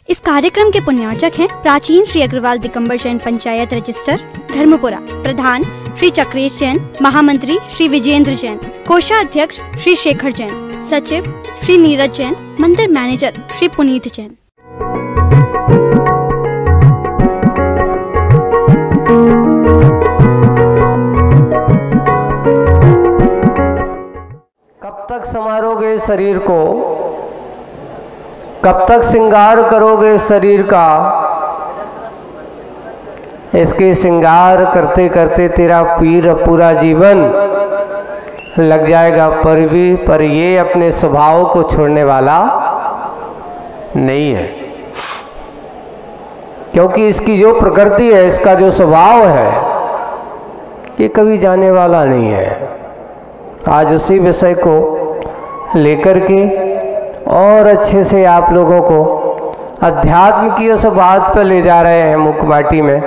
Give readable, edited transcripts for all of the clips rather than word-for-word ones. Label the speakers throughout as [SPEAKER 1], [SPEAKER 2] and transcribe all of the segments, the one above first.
[SPEAKER 1] इस कार्यक्रम के पुण्यार्चक हैं प्राचीन श्री अग्रवाल दिगंबर जैन पंचायत रजिस्टर धर्मपुरा, प्रधान श्री चक्रेश जैन, महामंत्री श्री विजेंद्र जैन, कोषाध्यक्ष श्री शेखर जैन, सचिव श्री नीरज जैन, मंदिर मैनेजर श्री पुनीत जैन।
[SPEAKER 2] कब तक संवारोगे शरीर को, कब तक श्रृंगार करोगे शरीर का। इसके श्रृंगार करते करते तेरा पूरा जीवन लग जाएगा, पर ये अपने स्वभाव को छोड़ने वाला नहीं है, क्योंकि इसकी जो प्रकृति है, इसका जो स्वभाव है, ये कभी जाने वाला नहीं है। आज उसी विषय को लेकर के और अच्छे से आप लोगों को अध्यात्म की उस बात पर ले जा रहे हैं मुखबाटी में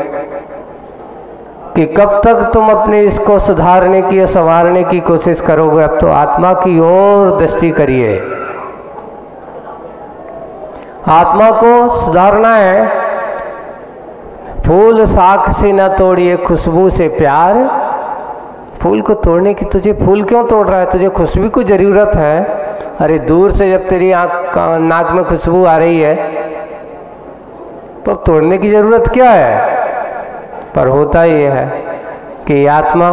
[SPEAKER 2] कि कब तक तुम अपने इसको सुधारने की, संवारने की कोशिश करोगे। अब तो आत्मा की ओर दृष्टि करिए, आत्मा को सुधारना है। फूल शाख से न तोड़िए, खुशबू से प्यार। फूल को तोड़ने की, तुझे फूल क्यों तोड़ रहा है? तुझे खुशबू की जरूरत है। अरे दूर से जब तेरी नाक में खुशबू आ रही है तो तोड़ने की जरूरत क्या है? पर होता ये है कि आत्मा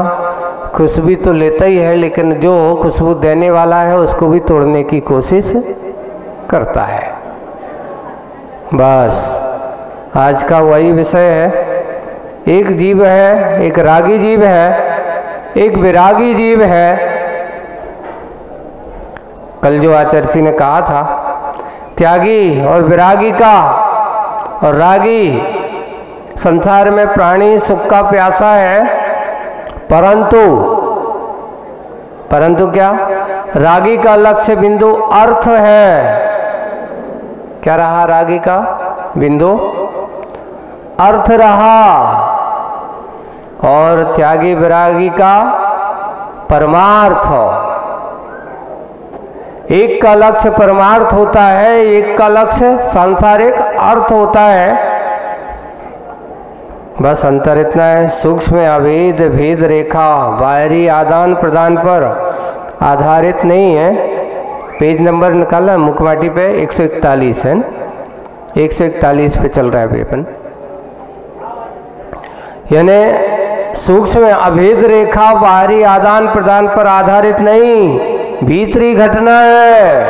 [SPEAKER 2] खुशबू तो लेता ही है, लेकिन जो खुशबू देने वाला है उसको भी तोड़ने की कोशिश करता है। बस आज का वही विषय है। एक जीव है, एक रागी जीव है, एक विरागी जीव है। कल जो आचार्य ने कहा था, त्यागी और विरागी का और रागी, संसार में प्राणी सुख का प्यासा है, परंतु क्या, रागी का लक्ष्य बिंदु अर्थ है। क्या रहा? रागी का बिंदु अर्थ रहा, और त्यागी विरागी का परमार्थ। एक का लक्ष्य परमार्थ होता है, एक का लक्ष्य सांसारिक अर्थ होता है। बस अंतर इतना है, सूक्ष्म अभेद भेद रेखा बाहरी आदान प्रदान पर आधारित नहीं है। पेज नंबर निकाला मुखबाटी पे 141 है, 141 पे चल रहा है अभी अपन। यानी सूक्ष्म अभेद रेखा बाहरी आदान प्रदान पर आधारित नहीं, भीतरी घटना है।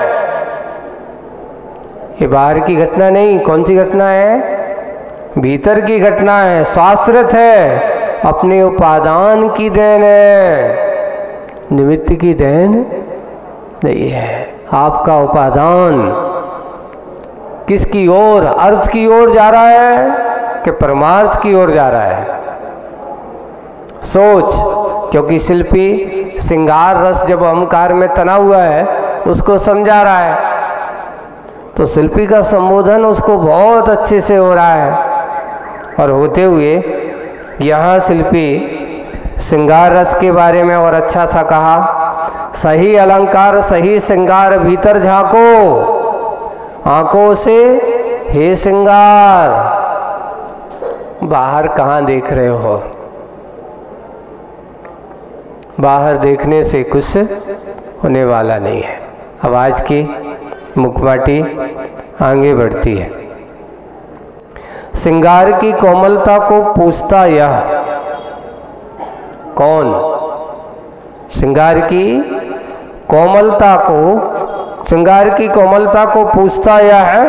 [SPEAKER 2] ये बाहर की घटना नहीं। कौन सी घटना है? भीतर की घटना है, शास्त्रित है, अपने उपादान की देन है, निमित्त की देन नहीं है। आपका उपादान किसकी ओर, अर्थ की ओर जा रहा है कि परमार्थ की ओर जा रहा है? सोच, क्योंकि शिल्पी श्रृंगार रस जब अहंकार में तना हुआ है उसको समझा रहा है, तो शिल्पी का संबोधन उसको बहुत अच्छे से हो रहा है। और होते हुए यहाँ शिल्पी श्रृंगार रस के बारे में और अच्छा सा कहा, सही अलंकार सही श्रृंगार भीतर झांको, आंखों से हे श्रृंगार, बाहर कहाँ देख रहे हो? बाहर देखने से कुछ होने वाला नहीं है। अब आज की मुखबाटी आगे बढ़ती है। श्रृंगार की कोमलता को पूछता यह कौन? श्रृंगार की कोमलता को पूछता यह है,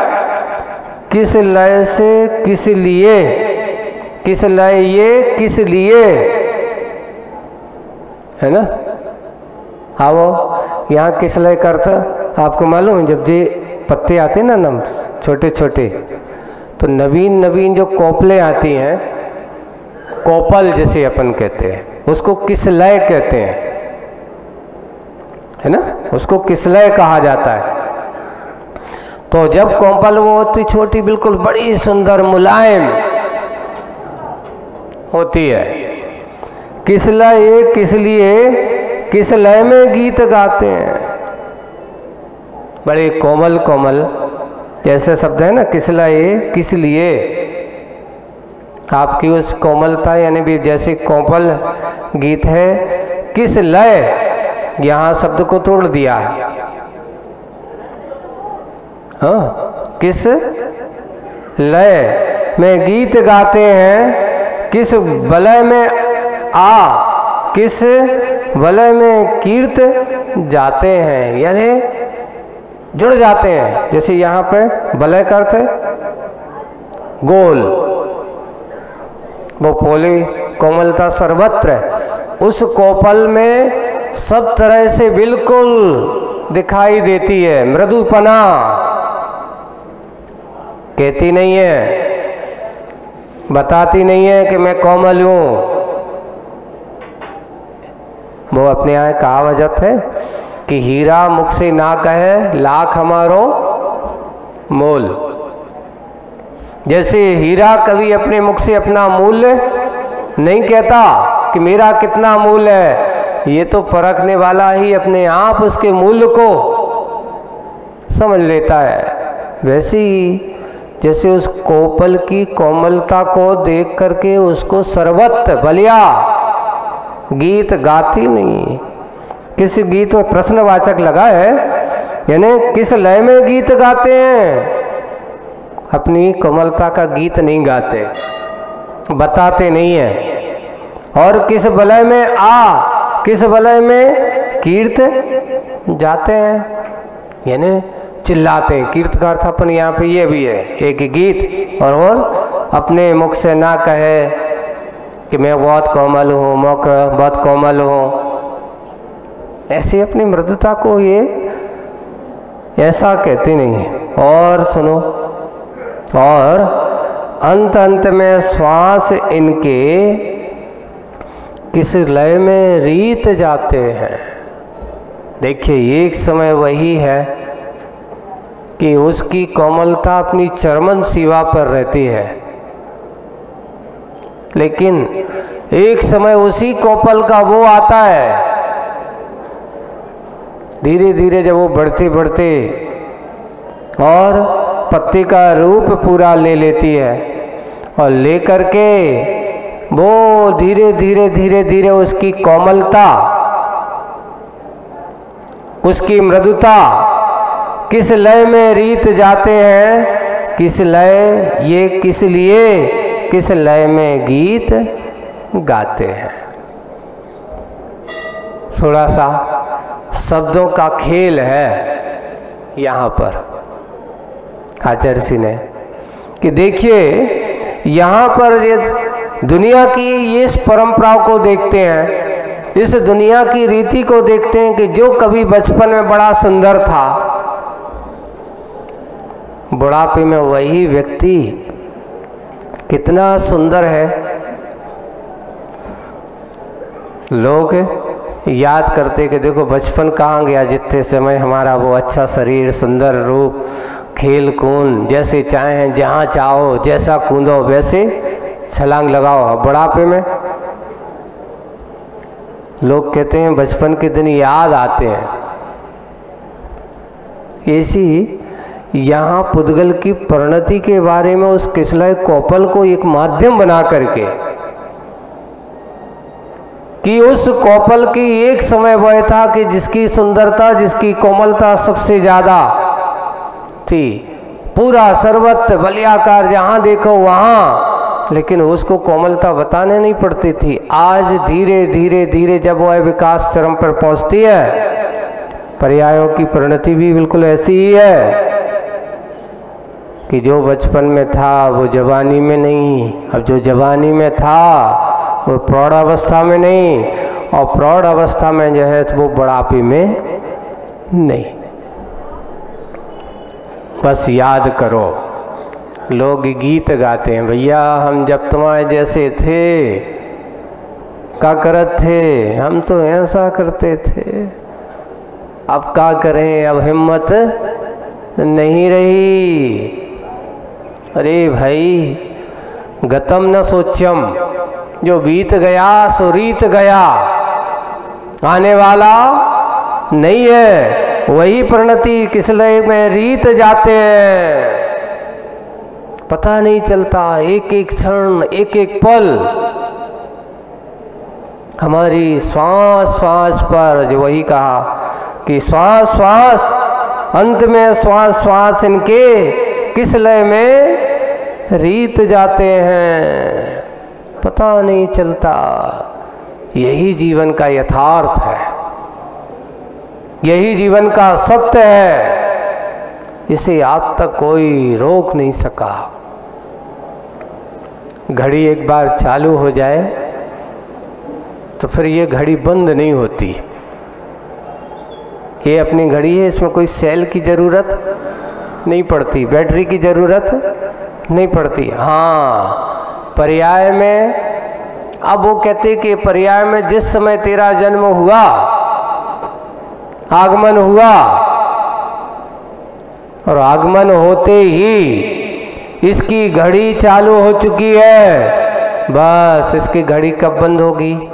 [SPEAKER 2] किस लय से, किस लिए, किस लय ये, किस लिए, है ना? आओ यहाँ किस लय का अर्थ आपको मालूम है? जब ये पत्ते आते हैं ना छोटे छोटे, तो नवीन नवीन जो कोपलें आती हैं, कोपल जिसे अपन कहते हैं, उसको किस लय कहते हैं, है ना? उसको किस लय कहा जाता है। तो जब कोपल वो होती छोटी, बिल्कुल बड़ी सुंदर मुलायम होती है, किस लय, किस लिए, किस लय में गीत गाते हैं, बड़े कोमल कोमल जैसे शब्द है ना, किस लय किस लिए, आपकी उस कोमलता यानी भी जैसे कोमल गीत है, किस लय, यहाँ शब्द को तोड़ दिया है। हाँ, किस लय में गीत गाते हैं, किस वलय में आ, किस वलय में कीर्त जाते हैं, यानी जुड़ जाते हैं। जैसे यहाँ पे वलय का अर्थ है गोल, वो पोली कोमलता सर्वत्र, उस कोपल में सब तरह से बिल्कुल दिखाई देती है। मृदुपना कहती नहीं है, बताती नहीं है कि मैं कोमल हूं। वो अपने यहाँ कहावत है कि हीरा मुख से ना कहे लाख हमारो मोल। जैसे हीरा कभी अपने मुख से अपना मूल्य नहीं कहता कि मेरा कितना मूल्य है, ये तो परखने वाला ही अपने आप उसके मूल्य को समझ लेता है। वैसे ही जैसे उस कोपल की कोमलता को देख करके उसको सर्वत्र बलिया गीत गाती नहीं। किस गीत में प्रश्नवाचक लगा है, यानी किस लय में गीत गाते हैं, अपनी कोमलता का गीत नहीं गाते, बताते नहीं है। और किस वलय में आ, किस वलय में कीर्त जाते हैं, यानी चिल्लाते हैं। कीर्त का अर्थ अपन यहाँ पे ये भी है, एक गीत, और अपने मुख से ना कहे कि मैं बहुत कोमल हूँ, मैं बहुत कोमल हूँ, ऐसी अपनी मृदुता को ये ऐसा कहती नहीं है। और सुनो, और अंत अंत में श्वास इनके किस लय में रीत जाते हैं। देखिए, एक समय वही है कि उसकी कोमलता अपनी चरमन सीमा पर रहती है, लेकिन एक समय उसी कोपल का वो आता है, धीरे धीरे जब वो बढ़ते बढ़ते और पत्ते का रूप पूरा ले लेती है, और लेकर के वो धीरे धीरे धीरे धीरे उसकी कोमलता, उसकी मृदुता किस लय में रीत जाते हैं, किस लय, ये किस लिए, किस लय में गीत गाते हैं। थोड़ा सा शब्दों का खेल है यहाँ पर आचार्य जी ने, कि देखिए यहाँ पर ये दुनिया की ये इस परंपराओं को देखते हैं, इस दुनिया की रीति को देखते हैं कि जो कभी बचपन में बड़ा सुंदर था, बुढ़ापे में वही व्यक्ति कितना सुंदर है। लोग याद करते कि देखो बचपन कहाँ गया, जितने समय हमारा वो अच्छा शरीर, सुंदर रूप, खेल कूद, जैसे चाहें जहाँ चाहो जैसा कूदो वैसे छलांग लगाओ। बुढ़ापे में लोग कहते हैं बचपन के दिन याद आते हैं। ऐसी यहाँ पुद्गल की परिणति के बारे में उस किसलय कोपल को एक माध्यम बना करके, कि उस कोपल की एक समय वह था कि जिसकी सुंदरता, जिसकी कोमलता सबसे ज्यादा थी, पूरा सर्वत्र बलियाकार जहाँ देखो वहाँ, लेकिन उसको कोमलता बताने नहीं पड़ती थी। आज धीरे धीरे धीरे जब वह विकास चरम पर पहुँचती है, पर्यायों की परिणति भी बिल्कुल ऐसी ही है कि जो बचपन में था वो जवानी में नहीं, अब जो जवानी में था वो प्रौढ़ अवस्था में नहीं, और प्रौढ़ अवस्था में जो है वो बुढ़ापे में नहीं। बस याद करो, लोग गीत गाते हैं, भैया हम जब तुम्हारे जैसे थे क्या करते थे, हम तो ऐसा करते थे, अब क्या करें, अब हिम्मत नहीं रही। अरे भाई, गतम न सोच्यम, जो बीत गया सो रीत गया, आने वाला नहीं है। वही परिणति किस लय में रीत जाते हैं। पता नहीं चलता, एक एक क्षण, एक एक पल हमारी श्वास श्वास पर, जो वही कहा कि श्वास श्वास, अंत में श्वास श्वास इनके किस लय में रीत जाते हैं, पता नहीं चलता। यही जीवन का यथार्थ है, यही जीवन का सत्य है, इसे आज तक कोई रोक नहीं सका। घड़ी एक बार चालू हो जाए तो फिर ये घड़ी बंद नहीं होती। ये अपनी घड़ी है, इसमें कोई सेल की ज़रूरत नहीं पड़ती, बैटरी की ज़रूरत नहीं पड़ती। हाँ, पर्याय में, अब वो कहते कि पर्याय में जिस समय तेरा जन्म हुआ, आगमन हुआ, और आगमन होते ही इसकी घड़ी चालू हो चुकी है। बस इसकी घड़ी कब बंद होगी?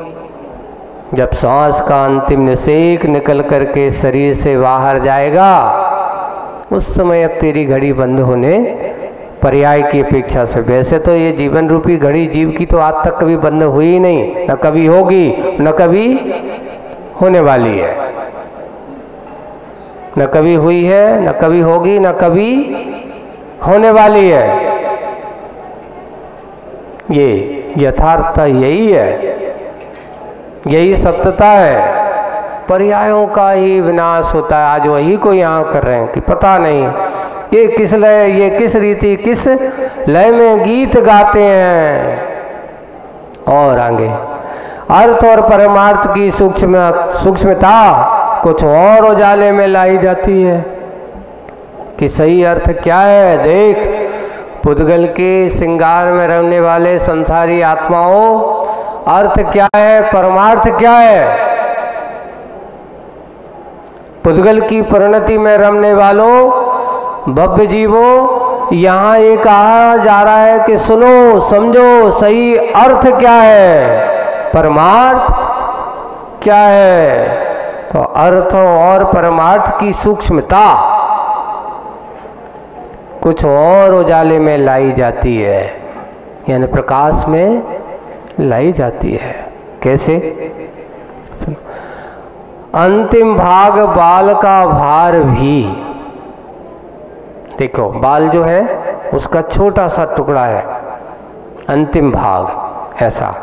[SPEAKER 2] जब सांस का अंतिम निषेक निकल करके शरीर से बाहर जाएगा, उस समय अब तेरी घड़ी बंद होने पर्याय की अपेक्षा से। वैसे तो ये जीवन रूपी घड़ी जीव की तो आज तक कभी बंद हुई ही नहीं, न कभी होगी, न कभी होने वाली है, न कभी हुई है, न कभी होगी, न कभी होने वाली है। ये यथार्थता यही है, यही सत्यता है। पर्यायों का ही विनाश होता है। आज वही को यहाँ कर रहे हैं कि पता नहीं ये किस लय, ये किस रीति, किस लय में गीत गाते हैं। और आगे अर्थ और परमार्थ की सूक्ष्मता कुछ और उजाले में लाई जाती है कि सही अर्थ क्या है। देख, पुद्गल के श्रृंगार में रहने वाले संसारी आत्माओं, अर्थ क्या है, परमार्थ क्या है। पुद्गल की परिणति में रमने वालों, भव्य जीवों, यहाँ ये कहा जा रहा है कि सुनो, समझो, सही अर्थ क्या है, परमार्थ क्या है। तो अर्थ और परमार्थ की सूक्ष्मता कुछ और उजाले में लाई जाती है, यानी प्रकाश में लाई जाती है। कैसे? अंतिम भाग बाल का भार भी, देखो बाल जो है उसका छोटा सा टुकड़ा है, अंतिम भाग ऐसा,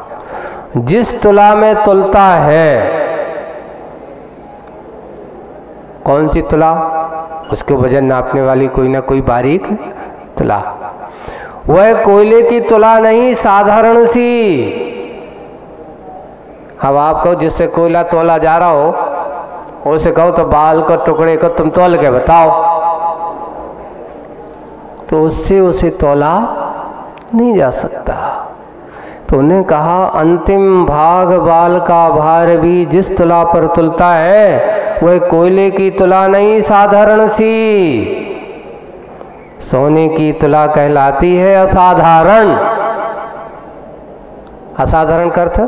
[SPEAKER 2] जिस तुला में तुलता है। कौन सी तुला? उसके वजन नापने वाली कोई ना कोई बारीक तुला। वह कोयले की तुला नहीं, साधारण सी। अब आप कहो जिससे कोयला तोला जा रहा हो, उसे कहो तो बाल को टुकड़े को तुम तोल के बताओ, तो उससे उसे तोला नहीं जा सकता। तो उन्हें कहा अंतिम भाग बाल का भार भी जिस तुला पर तुलता है, वह कोयले की तुला नहीं, साधारण सी। सोने की तुला कहलाती है असाधारण। असाधारण का अर्थ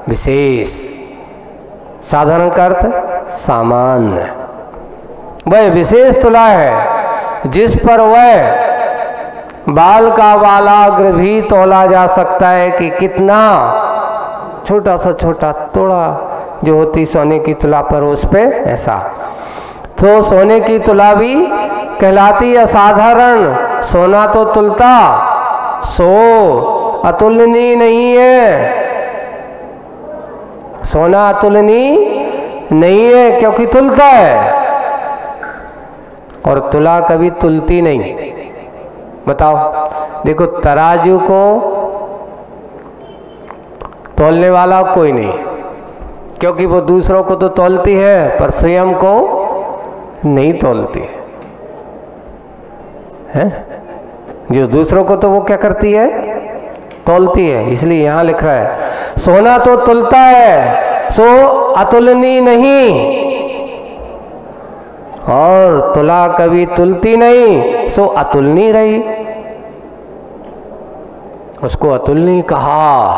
[SPEAKER 2] विशेष, साधारण का अर्थ सामान्य। वह विशेष तुला है जिस पर वह बाल का बालाग्र भी तोला जा सकता है कि कितना छोटा सा छोटा तोड़ा जो होती सोने की तुला पर, उस पे ऐसा। तो सोने की तुला भी कहलाती असाधारण। सोना तो तुलता, सो अतुलनीय नहीं है। सोना अतुलनीय नहीं है क्योंकि तुलता है, और तुला कभी तुलती नहीं। बताओ, देखो तराजू को तोलने वाला कोई नहीं, क्योंकि वो दूसरों को तो तोलती है पर स्वयं को नहीं तोलती है। जो दूसरों को तो वो क्या करती है, तोलती है। इसलिए यहाँ लिख रहा है सोना तो तुलता है, सो अतुलनीय नहीं, और तुला कभी तुलती नहीं, सो अतुलनीय रही। उसको अतुलनीय कहा,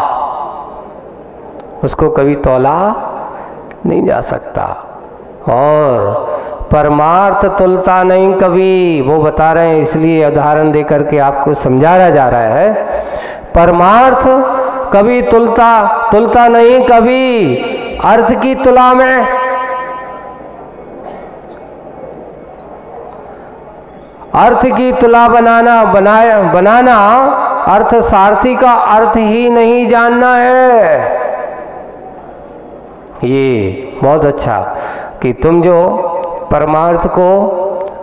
[SPEAKER 2] उसको कभी तोला नहीं जा सकता। और परमार्थ तुलता नहीं कभी, वो बता रहे हैं, इसलिए उदाहरण देकर के आपको समझाया जा रहा है। परमार्थ कभी तुलता नहीं कभी अर्थ की तुला में। अर्थ की तुला बनाना अर्थ सारथी का अर्थ ही नहीं जानना है। ये बहुत अच्छा कि तुम जो परमार्थ को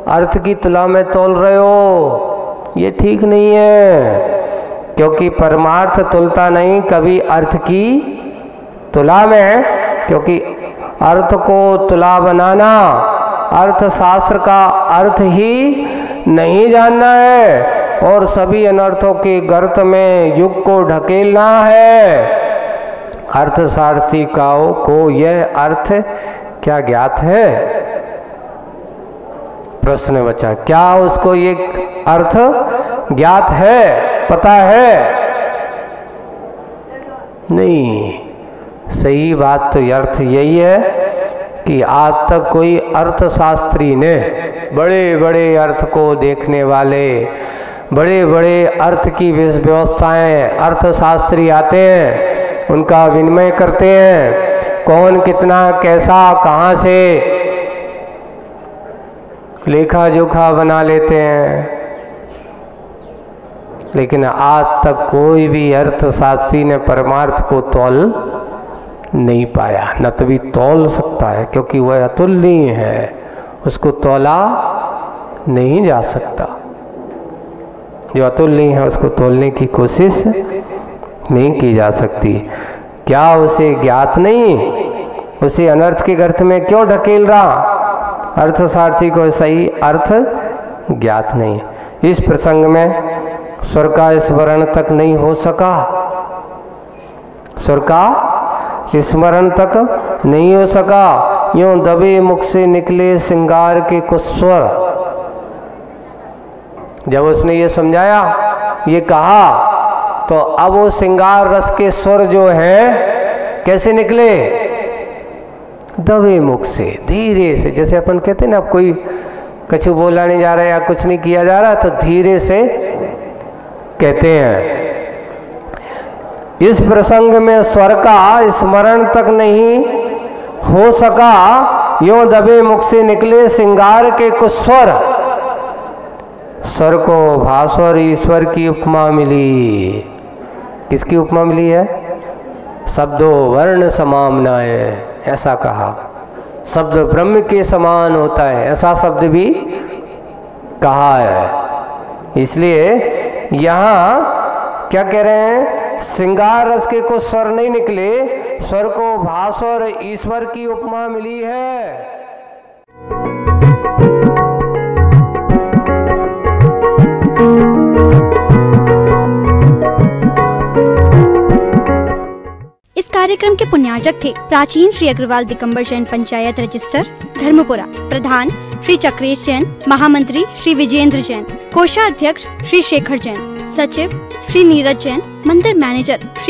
[SPEAKER 2] अर्थ की तुला में तोल रहे हो, ये ठीक नहीं है, क्योंकि परमार्थ तुलता नहीं कभी अर्थ की तुला में, क्योंकि अर्थ को तुला बनाना अर्थशास्त्र का अर्थ ही नहीं जानना है और सभी अनर्थों के गर्त में युग को ढकेलना है। अर्थशास्त्री को यह अर्थ क्या ज्ञात है? प्रश्न बचा, क्या उसको ये अर्थ ज्ञात है, पता है? नहीं। सही बात तो अर्थ यही है कि आज तक कोई अर्थशास्त्री ने, बड़े बड़े अर्थ को देखने वाले, बड़े बड़े अर्थ की व्यवस्थाएं अर्थशास्त्री आते हैं, उनका विनिमय करते हैं, कौन कितना कैसा कहाँ से लेखा जोखा बना लेते हैं, लेकिन आज तक कोई भी अर्थशास्त्री ने परमार्थ को तौल नहीं पाया, न तभी तौल सकता है, क्योंकि वह अतुलनीय है, उसको तौला नहीं जा सकता। जो अतुलनीय है उसको तौलने की कोशिश नहीं की जा सकती। क्या उसे ज्ञात नहीं? उसे अनर्थ के गर्त में क्यों ढकेल रहा? अर्थशास्त्री को सही अर्थ ज्ञात नहीं। इस प्रसंग में स्वर का स्मरण तक नहीं हो सका, स्वर का स्मरण तक नहीं हो सका, यूं दबे मुख से निकले श्रृंगार के कुछ स्वर। जब उसने ये समझाया, ये कहा, तो अब वो श्रृंगार रस के स्वर जो हैं कैसे निकले? दबे मुख से, धीरे से, जैसे अपन कहते हैं ना, कोई कछु बोला नहीं जा रहा है या कुछ नहीं किया जा रहा, तो धीरे से कहते हैं। इस प्रसंग में स्वर का स्मरण तक नहीं हो सका, यूं दबे मुख से निकले श्रृंगार के कुछ स्वर। स्वर को भास्वर ईश्वर की उपमा मिली। किसकी उपमा मिली है? शब्दों वर्ण समामनाए, ऐसा कहा। शब्द ब्रह्म के समान होता है, ऐसा शब्द भी कहा है। इसलिए यहाँ क्या कह रहे हैं? श्रृंगार रस के कुछ स्वर नहीं निकले, स्वर को भास्वर ईश्वर की उपमा मिली है।
[SPEAKER 1] इस कार्यक्रम के पुण्यार्चक थे प्राचीन श्री अग्रवाल दिगंबर जैन पंचायत रजिस्टर धर्मपुरा, प्रधान श्री चक्रेश जैन, महामंत्री श्री विजेंद्र जैन, कोषाध्यक्ष श्री शेखर जैन, सचिव श्री नीरज जैन, मंदिर मैनेजर श्री